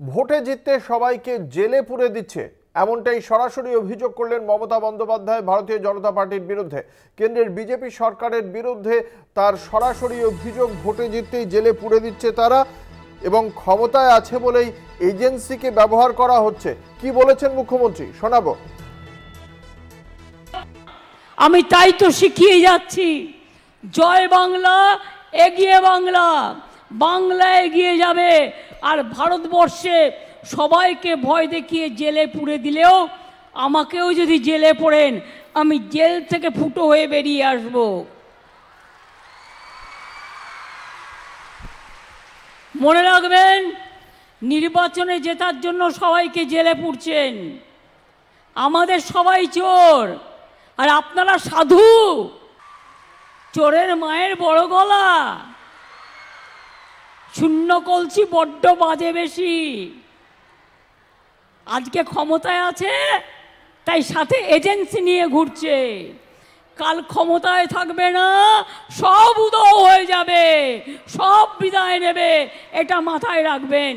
ভোটে জিততে সবাইকে জেলে পুরে দিচ্ছে, এমনটাই সরাসরি অভিযোগ করলেন মমতা বন্দ্যোপাধ্যায় ভারতীয় জনতা পার্টির বিরুদ্ধে। কেন্দ্রের বিজেপি সরকারের বিরুদ্ধে তার সরাসরি অভিযোগ, ভোটে জিততেই জেলে পুরে দিচ্ছে তারা এবং ক্ষমতায় আছে বলেই এজেন্সিকে ব্যবহার করা হচ্ছে। কি বলেছেন মুখ্যমন্ত্রী, শোনাবো। আমি তাই তো শিখিয়ে যাচ্ছি, জয় বাংলা, এগিয়ে বাংলা, বাংলা এগিয়ে যাবে। আর ভারতবর্ষে সবাইকে ভয় দেখিয়ে জেলে পুরে দিলেও আমাকেও যদি জেলে পড়েন, আমি জেল থেকে ফুটো হয়ে বেরিয়ে আসব। মনে রাখবেন, নির্বাচনে জেতার জন্য সবাইকে জেলে পুরছেন। আমাদের সবাই চোর আর আপনারা সাধু। চোরের মায়ের বড় গলা, শূন্য কলসি বড্ড বাজে বেশি। আজকে ক্ষমতায় আছে তাই সাথে এজেন্সি নিয়ে ঘুরছে, কাল ক্ষমতায় থাকবে না, সব উদয় হয়ে যাবে, সব বিদায় নেবে, এটা মাথায় রাখবেন।